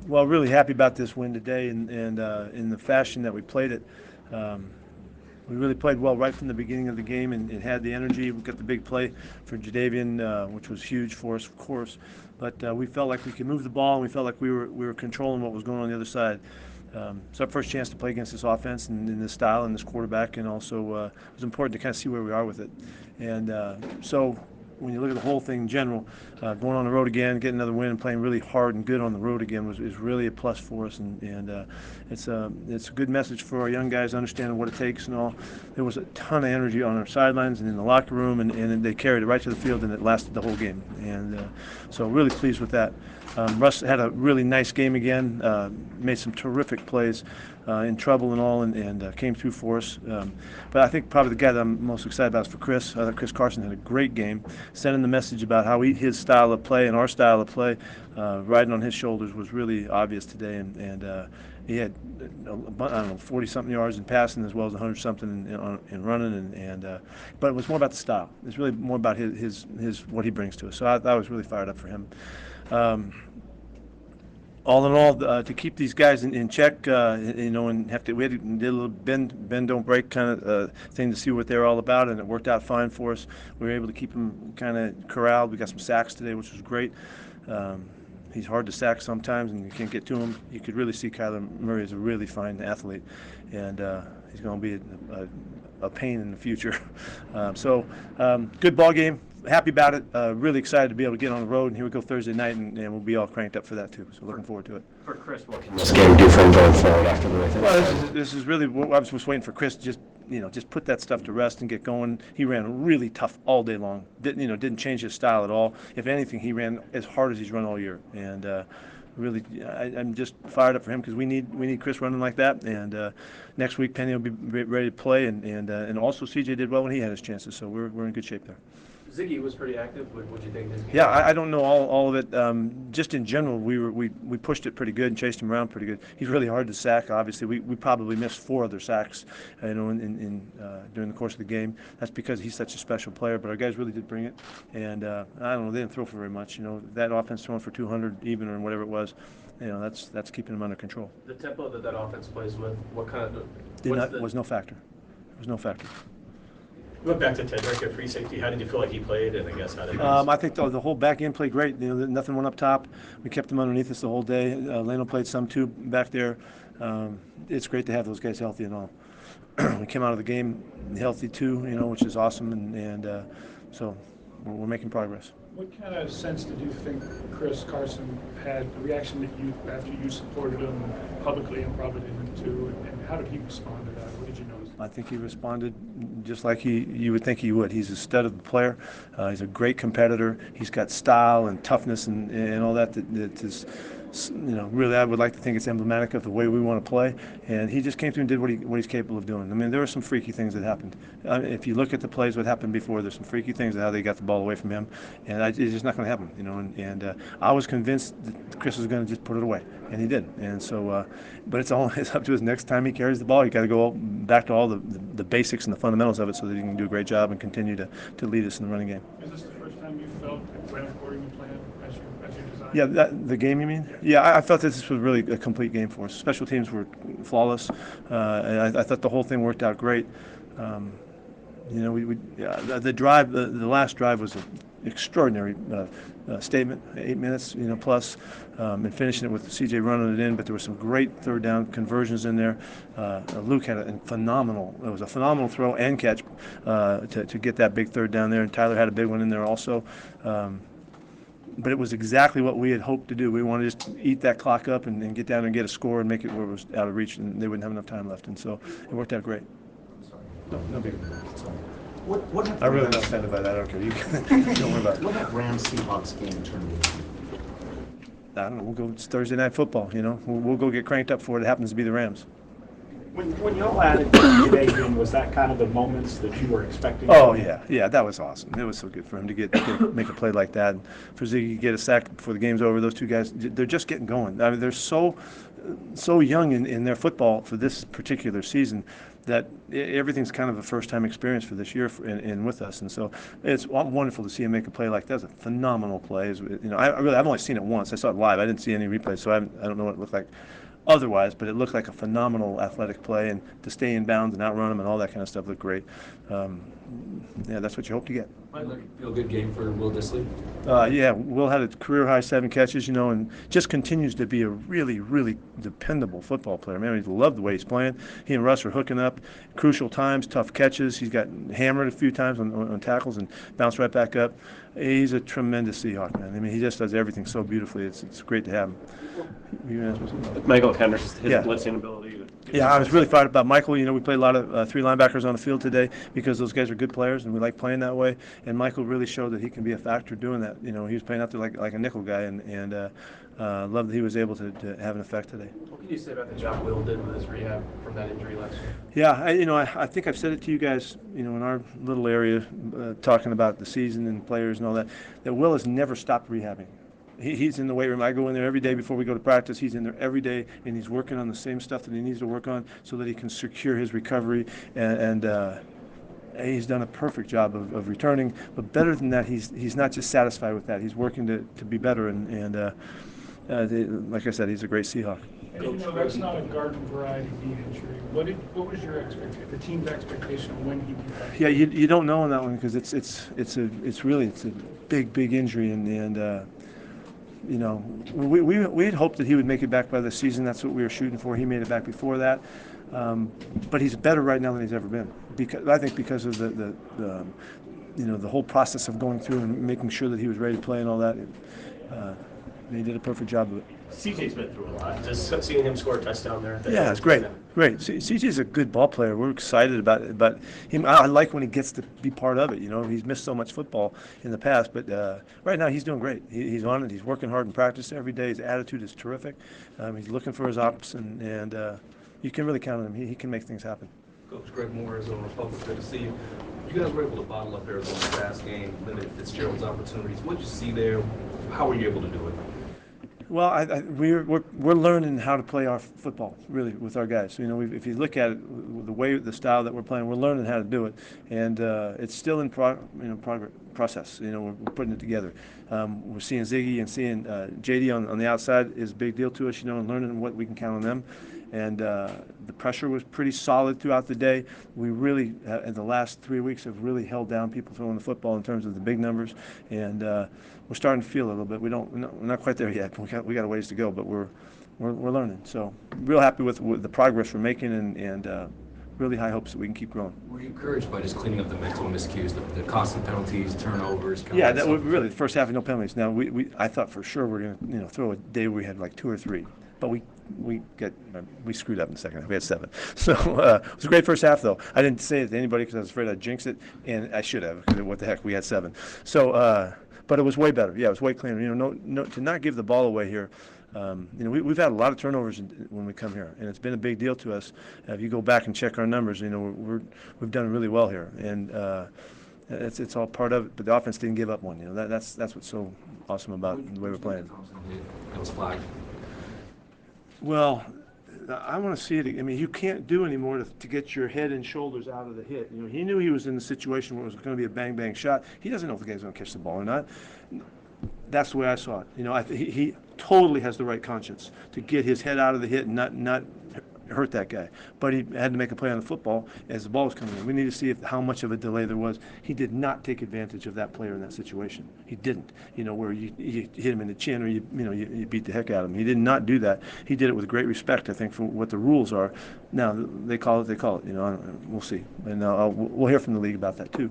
Well, really happy about this win today, and in the fashion that we played it. Um, we really played well right from the beginning of the game, and had the energy. We got the big play for Jadavian, which was huge for us, of course. But we felt like we could move the ball, and we felt like we were controlling what was going on the other side. It's our first chance to play against this offense and in this style and this quarterback, and also it was important to kind of see where we are with it. And so when you look at the whole thing in general, going on the road again, getting another win, and playing really hard and good on the road again is really a plus for us, and it's a good message for our young guys understanding what it takes and all. There was a ton of energy on our sidelines and in the locker room, and they carried it right to the field, and it lasted the whole game. And so really pleased with that. Russ had a really nice game again, made some terrific plays, in trouble and all, and came through for us. But I think probably the guy that I'm most excited about is for Chris. I thought Chris Carson had a great game, sending the message about how his style of play and our style of play, riding on his shoulders, was really obvious today. And he had, I don't know, 40-something yards in passing as well as 100-something in running. But it was more about the style. It's really more about his what he brings to us. So I was really fired up for him. All in all, to keep these guys in check, and we did a little bend don't break kind of thing to see what they're all about, and it worked out fine for us. We were able to keep them kind of corralled. We got some sacks today, which was great. He's hard to sack sometimes, and you can't get to him. You could really see Kyler Murray is a really fine athlete, and he's going to be a pain in the future. Good ball game. Happy about it. Really excited to be able to get on the road, and here we go Thursday night, and we'll be all cranked up for that too. So looking forward to it. For Chris, what can this game do for him going forward after the way things Well, this is really what I was just waiting for Chris to just put that stuff to rest and get going. He ran really tough all day long. Didn't change his style at all. If anything, he ran as hard as he's run all year, and really, I'm just fired up for him because we need Chris running like that. And next week Penny will be ready to play, and also CJ did well when he had his chances. So we're in good shape there. Ziggy was pretty active. What do you think? Yeah, I don't know all of it. Just in general, we pushed it pretty good and chased him around pretty good. He's really hard to sack. Obviously, we probably missed 4 other sacks, in during the course of the game. That's because he's such a special player. But our guys really did bring it, and I don't know, they didn't throw for very much. That offense throwing for 200 even or whatever it was. That's keeping them under control. The tempo that offense plays with, what kind of was no factor. It was no factor. Went back to Tedrick at free safety. How did you feel like he played? And I guess how did I think the whole back end played great. Nothing went up top. We kept them underneath us the whole day. Leno played some too back there. It's great to have those guys healthy and all. We came out of the game healthy too, which is awesome, and so we're making progress. What kind of sense did you think Chris Carson had, the reaction that you, after you supported him publicly and probably him too, and how did he respond to that? What did you notice? I think he responded just like you would think he would. He's a stud of a player. He's a great competitor. He's got style and toughness and all that is, really I would like to think it's emblematic of the way we want to play. And he just came through and did what he's capable of doing. I mean, there were some freaky things that happened. If you look at the plays, what happened before, there's some freaky things of how they got the ball away from him, and it's just not going to happen. And I was convinced that Chris was going to just put it away, and he did. And so, but it's up to his next time he carries the ball. You got to go back to all the basics and the fundamentals of it so that he can do a great job and continue to lead us in the running game. Is this the first time you felt it went according to plan as you designed? Yeah, the game, you mean? Yeah, I felt that this was really a complete game for us. Special teams were flawless. I thought the whole thing worked out great. The last drive was an extraordinary statement, 8 minutes, plus, and finishing it with CJ running it in. But there were some great third down conversions in there. Luke had it was a phenomenal throw and catch to get that big third down there, and Tyler had a big one in there also. But it was exactly what we had hoped to do. We wanted to just eat that clock up and get down and get a score and make it where it was out of reach, and they wouldn't have enough time left. And so it worked out great. No big deal. I'm really not offended by that. I don't care. You don't worry about it. What that Rams-Seahawks game turned into? I don't know. We'll go. It's Thursday night football. We'll go get cranked up for it. It happens to be the Rams. When y'all added today, was that kind of the moments that you were expecting? Oh yeah, that was awesome. It was so good for him to make a play like that, and for Ziggy to get a sack before the game's over. Those two guys, they're just getting going. I mean, they're so young in their football for this particular season. that everything's kind of a first-time experience for this year and with us. And so it's wonderful to see him make a play like that. It's a phenomenal play. I've only seen it once. I saw it live. I didn't see any replays, so I don't know what it looked like otherwise, but it looked like a phenomenal athletic play, and to stay in bounds and outrun him and all that kind of stuff looked great. Yeah, that's what you hope to get. Might look feel good game for Will Dissly. Yeah, Will had a career-high 7 catches, and just continues to be a really, really dependable football player. Man, I love the way he's playing. He and Russ are hooking up, crucial times, tough catches. He's got hammered a few times on tackles and bounced right back up. He's a tremendous Seahawk, man. I mean, he just does everything so beautifully. It's great to have him. Michael Kendrick's his Yeah. blitzing ability. Yeah, I was really fired about Michael. We played a lot of 3 linebackers on the field today because those guys are good players and we like playing that way. And Michael really showed that he can be a factor doing that. He was playing out there like a nickel guy, and loved that he was able to have an effect today. What can you say about the job Will did with his rehab from that injury last year? Yeah, I think I've said it to you guys, in our little area, talking about the season and players and all that Will has never stopped rehabbing. He's in the weight room. I go in there every day before we go to practice. He's in there every day, and he's working on the same stuff that he needs to work on so that he can secure his recovery. And he's done a perfect job of returning. But better than that, he's not just satisfied with that. He's working to be better. And like I said, he's a great Seahawk. And that's not a garden variety knee injury. What was your expectation, the team's expectation of when he'd be back? Yeah, you don't know on that one because it's a big injury, and we had hoped that he would make it back by the season. That's what we were shooting for. He made it back before that, but he's better right now than he's ever been. Because of the whole process of going through and making sure that he was ready to play and all that. He did a perfect job of it. CJ's been through a lot. Just seeing him score a touchdown there. Yeah, it's great. CJ's a good ball player. We're excited about him. I like when he gets to be part of it. He's missed so much football in the past, but right now he's doing great. He's on it. He's working hard in practice every day. His attitude is terrific. He's looking for his ops, and you can really count on him. He can make things happen. Coach Greg Moore, Arizona Republic, good to see you. You guys were able to bottle up Arizona's pass game, limit Fitzgerald's opportunities. What did you see there? How were you able to do it? Well, we're learning how to play our football, really, with our guys. If you look at it, the style that we're playing, we're learning how to do it, and it's still in process. We're putting it together. We're seeing Ziggy and seeing JD on the outside is a big deal to us. And learning what we can count on them. And the pressure was pretty solid throughout the day. We really, in the last 3 weeks, have really held down people throwing the football in terms of the big numbers, and we're starting to feel it a little bit. We're not quite there yet. We got a ways to go, but we're learning. So, real happy with the progress we're making, and really high hopes that we can keep growing. Were you encouraged by just cleaning up the mental miscues, the costly penalties, turnovers? Yeah, that was really the first half, no penalties. Now I thought for sure we're going to throw a day where we had like 2 or 3, but we screwed up in the second half. We had 7. So it was a great first half, though. I didn't say it to anybody because I was afraid I'd jinx it, and I should have. Because what the heck, we had 7. So, but it was way better. Yeah, it was way cleaner. To not give the ball away here. We've had a lot of turnovers when we come here, and it's been a big deal to us. If you go back and check our numbers, we've done really well here, and it's all part of it. But the offense didn't give up one. That's what's so awesome about the way we're playing. It was flagged. Well, I want to see it. I mean, you can't do anymore to get your head and shoulders out of the hit. He knew he was in the situation where it was going to be a bang shot. He doesn't know if the guy's going to catch the ball or not. That's the way I saw it. He totally has the right conscience to get his head out of the hit and not hurt that guy. But he had to make a play on the football as the ball was coming in. We need to see how much of a delay there was. He did not take advantage of that player in that situation. He didn't. Where you hit him in the chin or you beat the heck out of him. He did not do that. He did it with great respect, I think, for what the rules are. Now they call it. We'll see. And we'll hear from the league about that too.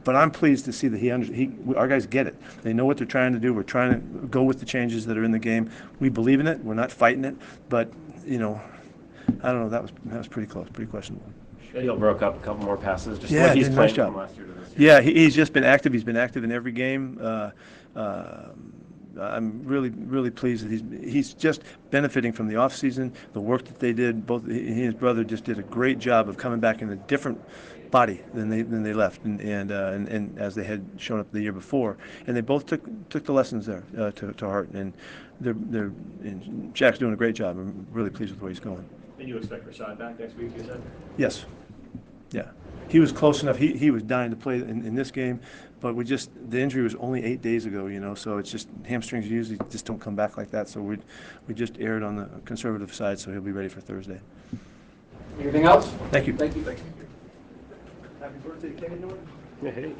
But I'm pleased to see that our guys get it. They know what they're trying to do. We're trying to go with the changes that are in the game. We believe in it. We're not fighting it. But I don't know. That was pretty close, pretty questionable. Shadeel broke up a couple more passes. Just yeah, like he's did a played nice job. from last year to this year. Yeah, he's just been active. He's been active in every game. I'm really pleased that he's just benefiting from the off season, the work that they did. Both he and his brother just did a great job of coming back in a different body than they left, and as they had shown up the year before, and they both took the lessons there to heart, and Jack's doing a great job. I'm really pleased with where he's going. And you expect Rashad back next week, you said? Yes. Yeah. He was close enough. He was dying to play in this game, but the injury was only 8 days ago, so it's just hamstrings usually just don't come back like that. So we just erred on the conservative side, so he'll be ready for Thursday. Anything else? Thank you. Thank you. Happy birthday, Kenny Norton. Yeah, hey.